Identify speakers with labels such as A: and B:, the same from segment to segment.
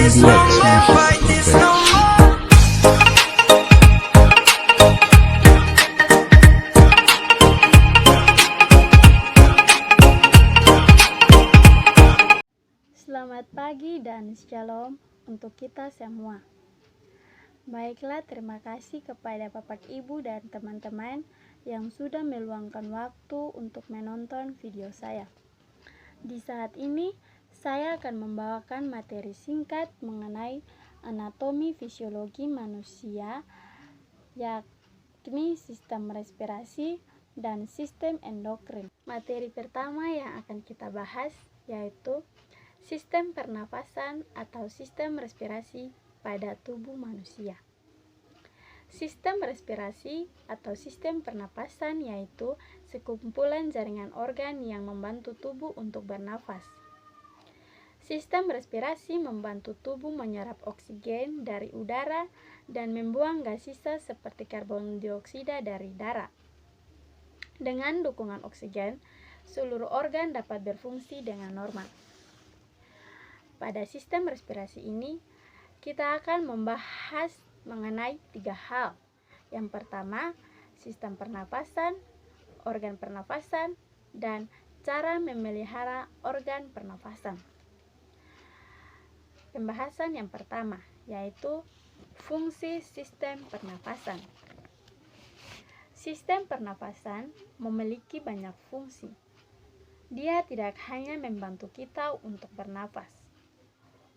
A: this no more, fight this no more.
B: Selamat pagi dan shalom untuk kita semua. Baiklah, terima kasih kepada Bapak Ibu dan teman-teman yang sudah meluangkan waktu untuk menonton video saya. Di saat ini, saya akan membawakan materi singkat mengenai anatomi fisiologi manusia, yakni sistem respirasi dan sistem endokrin. Materi pertama yang akan kita bahas yaitu sistem pernapasan atau sistem respirasi pada tubuh manusia. Sistem respirasi atau sistem pernapasan yaitu sekumpulan jaringan organ yang membantu tubuh untuk bernafas. Sistem respirasi membantu tubuh menyerap oksigen dari udara dan membuang gas sisa seperti karbon dioksida dari darah. Dengan dukungan oksigen, seluruh organ dapat berfungsi dengan normal. Pada sistem respirasi ini, kita akan membahas mengenai 3 hal. Yang pertama, sistem pernapasan, organ pernapasan, dan cara memelihara organ pernapasan. Pembahasan yang pertama, yaitu fungsi sistem pernapasan. Sistem pernapasan memiliki banyak fungsi. Dia tidak hanya membantu kita untuk bernafas.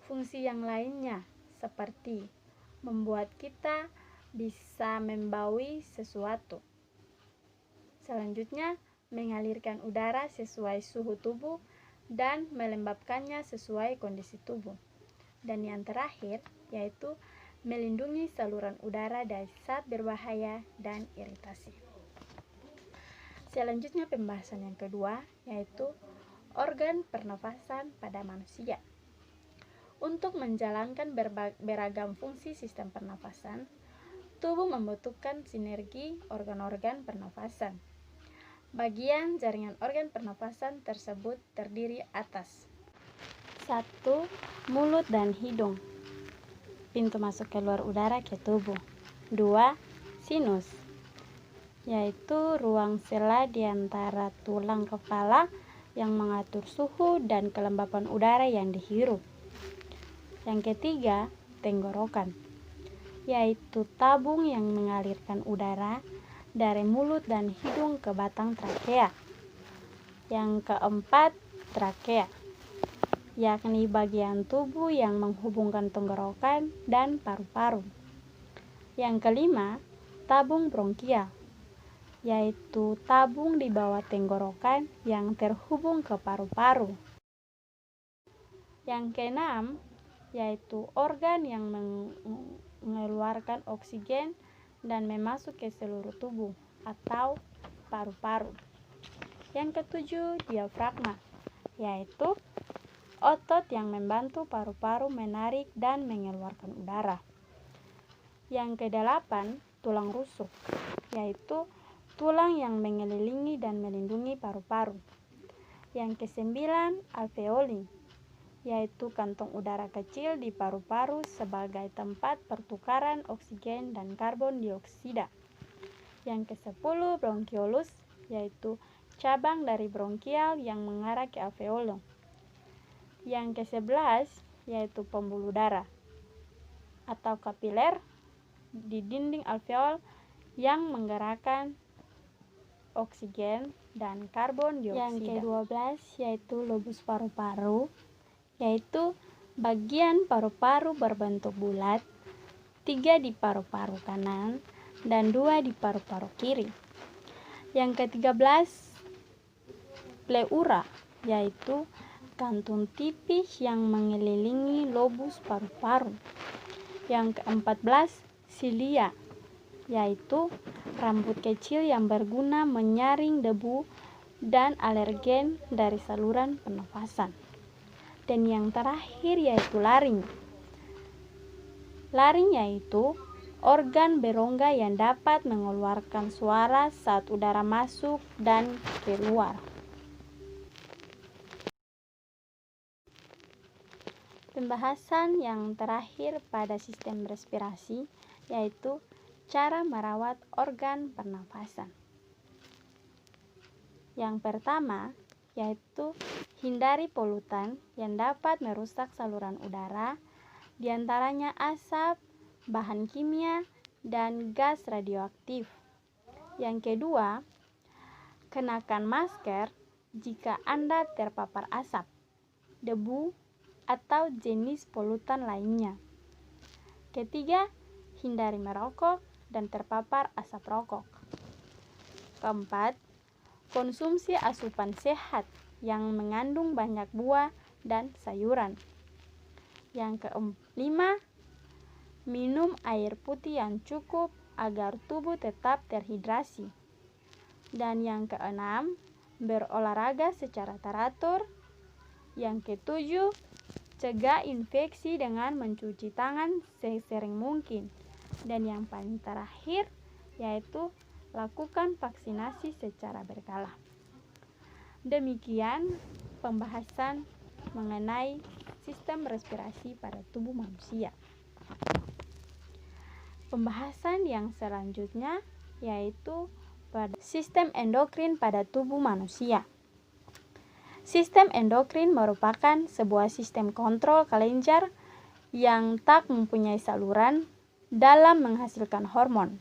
B: Fungsi yang lainnya seperti membuat kita bisa membaui sesuatu. Selanjutnya, mengalirkan udara sesuai suhu tubuh dan melembabkannya sesuai kondisi tubuh. Dan yang terakhir, yaitu melindungi saluran udara dari zat berbahaya dan iritasi. Selanjutnya, pembahasan yang kedua, yaitu organ pernafasan pada manusia. Untuk menjalankan beragam fungsi sistem pernafasan, tubuh membutuhkan sinergi organ-organ pernafasan. Bagian jaringan organ pernafasan tersebut terdiri atas 1. Mulut dan hidung, pintu masuk keluar udara ke tubuh. 2. Sinus, yaitu ruang sela di antara tulang kepala yang mengatur suhu dan kelembapan udara yang dihirup. Yang ketiga, tenggorokan, yaitu tabung yang mengalirkan udara dari mulut dan hidung ke batang trakea. Yang keempat, trakea, yakni bagian tubuh yang menghubungkan tenggorokan dan paru-paru. Yang kelima, tabung bronkial, yaitu tabung di bawah tenggorokan yang terhubung ke paru-paru. Yang keenam, yaitu organ yang mengeluarkan oksigen dan memasuk ke seluruh tubuh atau paru-paru. Yang ketujuh, diafragma, yaitu otot yang membantu paru-paru menarik dan mengeluarkan udara. Yang kedelapan, tulang rusuk, yaitu tulang yang mengelilingi dan melindungi paru-paru. Yang kesembilan, alveoli, yaitu kantong udara kecil di paru-paru sebagai tempat pertukaran oksigen dan karbon dioksida. Yang ke-10, bronkiolus, yaitu cabang dari bronkial yang mengarah ke alveolo. Yang ke-11, yaitu pembuluh darah atau kapiler di dinding alveol yang menggerakkan oksigen dan karbon dioksida. Yang ke-12, yaitu lobus paru-paru, yaitu bagian paru-paru berbentuk bulat, 3 di paru-paru kanan dan 2 di paru-paru kiri. Yang ke-13, pleura, yaitu kantung tipis yang mengelilingi lobus paru-paru. Yang ke-14, silia, yaitu rambut kecil yang berguna menyaring debu dan alergen dari saluran pernafasan. Dan yang terakhir yaitu laring. Laring yaitu organ berongga yang dapat mengeluarkan suara saat udara masuk dan keluar. Pembahasan yang terakhir pada sistem respirasi yaitu cara merawat organ pernafasan. Yang pertama yaitu hindari polutan yang dapat merusak saluran udara, diantaranya asap, bahan kimia, dan gas radioaktif. Yang kedua, kenakan masker jika Anda terpapar asap, debu, atau jenis polutan lainnya. Ketiga, hindari merokok dan terpapar asap rokok. Keempat, konsumsi asupan sehat yang mengandung banyak buah dan sayuran. Yang kelima, minum air putih yang cukup agar tubuh tetap terhidrasi. Dan yang keenam, berolahraga secara teratur. Yang ketujuh, cegah infeksi dengan mencuci tangan sesering mungkin. Dan yang paling terakhir yaitu lakukan vaksinasi secara berkala. Demikian pembahasan mengenai sistem respirasi pada tubuh manusia. Pembahasan yang selanjutnya yaitu pada sistem endokrin pada tubuh manusia. Sistem endokrin merupakan sebuah sistem kontrol kelenjar yang tak mempunyai saluran dalam menghasilkan hormon.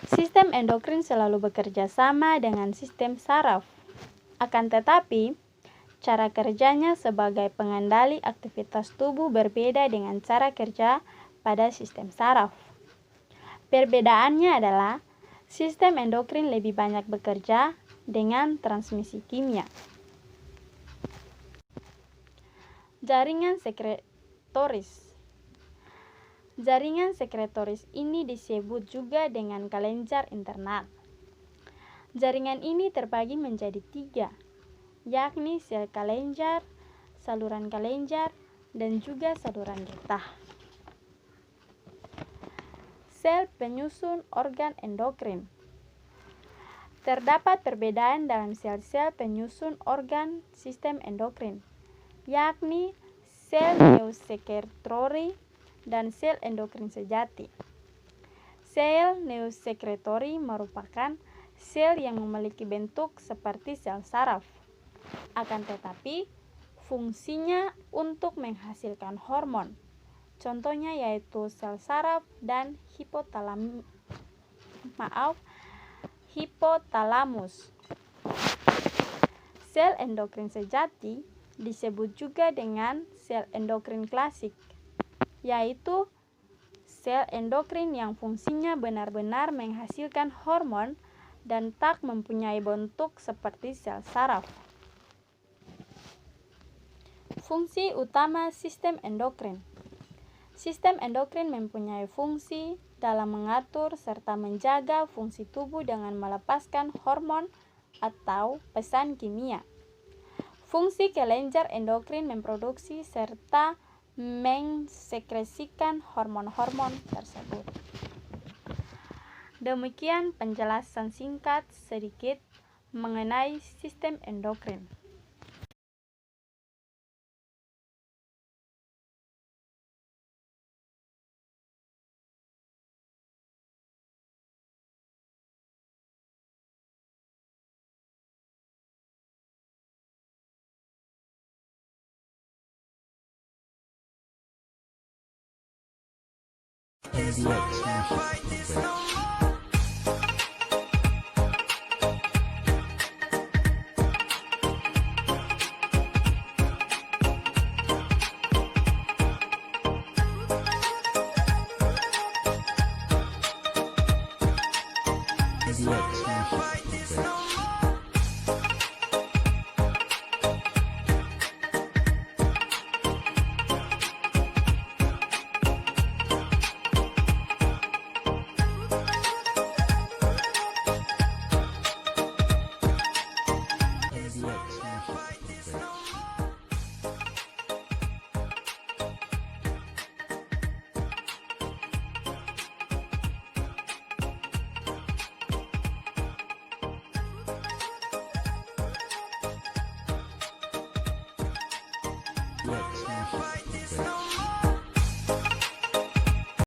B: Sistem endokrin selalu bekerja sama dengan sistem saraf. Akan tetapi, cara kerjanya sebagai pengendali aktivitas tubuh berbeda dengan cara kerja pada sistem saraf. Perbedaannya adalah sistem endokrin lebih banyak bekerja dengan transmisi kimia. Jaringan sekretoris. Jaringan sekretoris ini disebut juga dengan kelenjar internal. Jaringan ini terbagi menjadi 3, yakni sel kelenjar, saluran kelenjar, dan juga saluran getah. Sel penyusun organ endokrin. Terdapat perbedaan dalam sel-sel penyusun organ sistem endokrin, yakni sel neosekretori dan sel endokrin sejati. Sel neosekretori merupakan sel yang memiliki bentuk seperti sel saraf. Akan tetapi, fungsinya untuk menghasilkan hormon. Contohnya yaitu sel saraf dan hipotalamus. Sel endokrin sejati disebut juga dengan sel endokrin klasik, yaitu sel endokrin yang fungsinya benar-benar menghasilkan hormon dan tak mempunyai bentuk seperti sel saraf. Fungsi utama sistem endokrin. Sistem endokrin mempunyai fungsi dalam mengatur serta menjaga fungsi tubuh dengan melepaskan hormon atau pesan kimia. Fungsi kelenjar endokrin memproduksi serta mensekresikan hormon-hormon tersebut. Demikian penjelasan singkat sedikit mengenai sistem endokrin.
A: It's no more like this no more. It's no more like this no more.
C: Let's mash it together.